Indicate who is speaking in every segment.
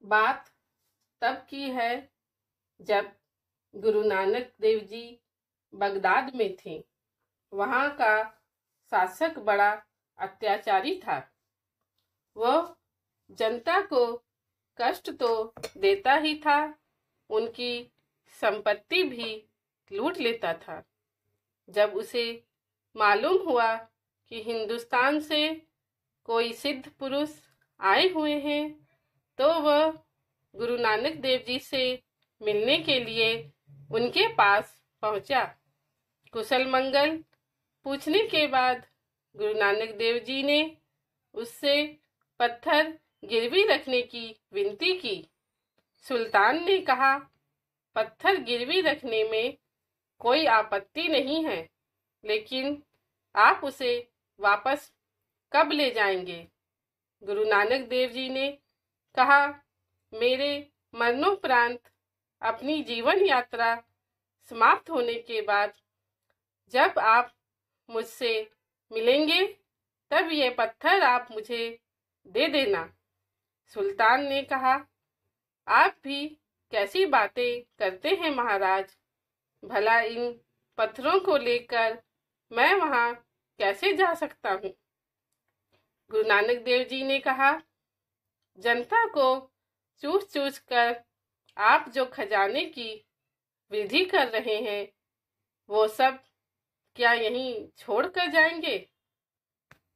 Speaker 1: बात तब की है जब गुरु नानक देव जी बगदाद में थे। वहाँ का शासक बड़ा अत्याचारी था। वह जनता को कष्ट तो देता ही था, उनकी संपत्ति भी लूट लेता था। जब उसे मालूम हुआ कि हिंदुस्तान से कोई सिद्ध पुरुष आए हुए हैं, तो वह गुरु नानक देव जी से मिलने के लिए उनके पास पहुंचा। कुशल मंगल पूछने के बाद गुरु नानक देव जी ने उससे पत्थर गिरवी रखने की विनती की। सुल्तान ने कहा, पत्थर गिरवी रखने में कोई आपत्ति नहीं है, लेकिन आप उसे वापस कब ले जाएंगे? गुरु नानक देव जी ने कहा, मेरे मरणोपरांत अपनी जीवन यात्रा समाप्त होने के बाद जब आप मुझसे मिलेंगे, तब ये पत्थर आप मुझे दे देना। सुल्तान ने कहा, आप भी कैसी बातें करते हैं महाराज, भला इन पत्थरों को लेकर मैं वहां कैसे जा सकता हूँ? गुरु नानक देव जी ने कहा, जनता को चूस चूस कर आप जो खजाने की वृद्धि कर रहे हैं, वो सब क्या यहीं छोड़ कर जाएंगे?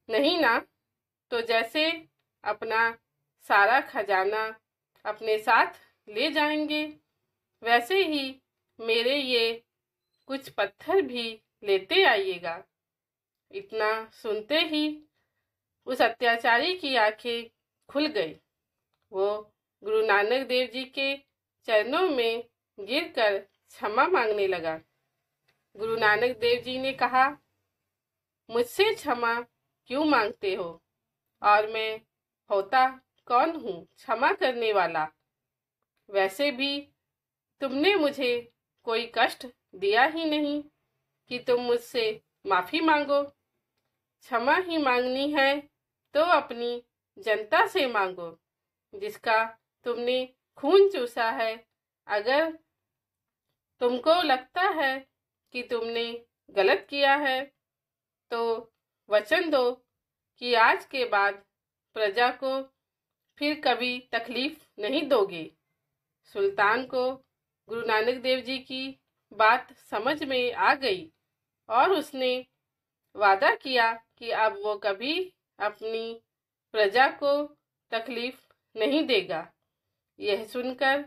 Speaker 1: नहीं ना। तो जैसे अपना सारा खजाना अपने साथ ले जाएंगे, वैसे ही मेरे ये कुछ पत्थर भी लेते आइएगा। इतना सुनते ही उस अत्याचारी की आंखें खुल गई। वो गुरु नानक देव जी के चरणों में गिरकर क्षमा मांगने लगा। गुरु नानक देव जी ने कहा, मुझसे क्षमा क्यों मांगते हो? और मैं होता कौन हूँ क्षमा करने वाला? वैसे भी तुमने मुझे कोई कष्ट दिया ही नहीं कि तुम मुझसे माफी मांगो। क्षमा ही मांगनी है तो अपनी जनता से मांगो, जिसका तुमने खून चूसा है। अगर तुमको लगता है कि तुमने गलत किया है, तो वचन दो कि आज के बाद प्रजा को फिर कभी तकलीफ नहीं दोगे। सुल्तान को गुरु नानक देव जी की बात समझ में आ गई और उसने वादा किया कि अब वो कभी अपनी प्रजा को तकलीफ नहीं देगा। यह सुनकर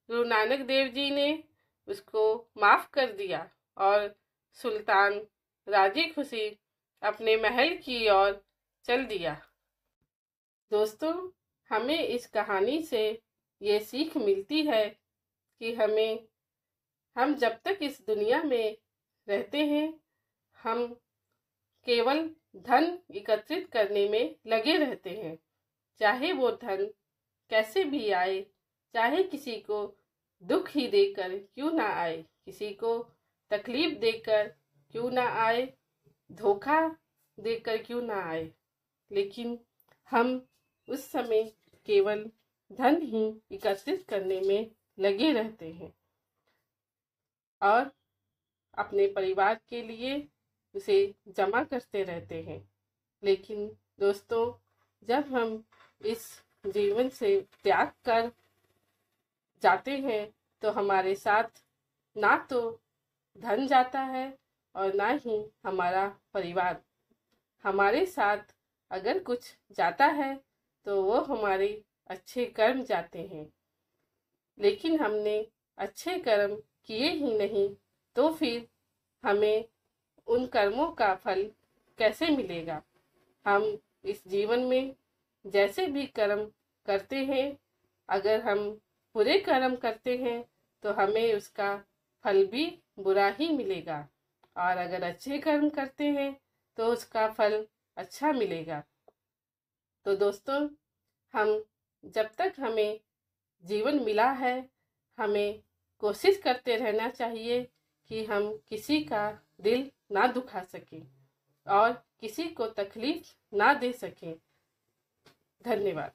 Speaker 1: गुरु नानक देव जी ने उसको माफ कर दिया और सुल्तान राजी खुशी अपने महल की ओर चल दिया। दोस्तों, हमें इस कहानी से ये सीख मिलती है कि हम जब तक इस दुनिया में रहते हैं, हम केवल धन एकत्रित करने में लगे रहते हैं। चाहे वो धन कैसे भी आए, चाहे किसी को दुख ही देकर क्यों ना आए, किसी को तकलीफ देकर क्यों ना आए, धोखा देकर क्यों ना आए, लेकिन हम उस समय केवल धन ही एकत्रित करने में लगे रहते हैं और अपने परिवार के लिए उसे जमा करते रहते हैं। लेकिन दोस्तों, जब हम इस जीवन से त्याग कर जाते हैं, तो हमारे साथ ना तो धन जाता है और ना ही हमारा परिवार। हमारे साथ अगर कुछ जाता है तो वो हमारे अच्छे कर्म जाते हैं। लेकिन हमने अच्छे कर्म किए ही नहीं, तो फिर हमें उन कर्मों का फल कैसे मिलेगा? हम इस जीवन में जैसे भी कर्म करते हैं, अगर हम बुरे कर्म करते हैं तो हमें उसका फल भी बुरा ही मिलेगा, और अगर अच्छे कर्म करते हैं तो उसका फल अच्छा मिलेगा। तो दोस्तों, हम जब तक हमें जीवन मिला है, हमें कोशिश करते रहना चाहिए कि हम किसी का दिल ना दुखा सकें और किसी को तकलीफ ना दे सकें। धन्यवाद।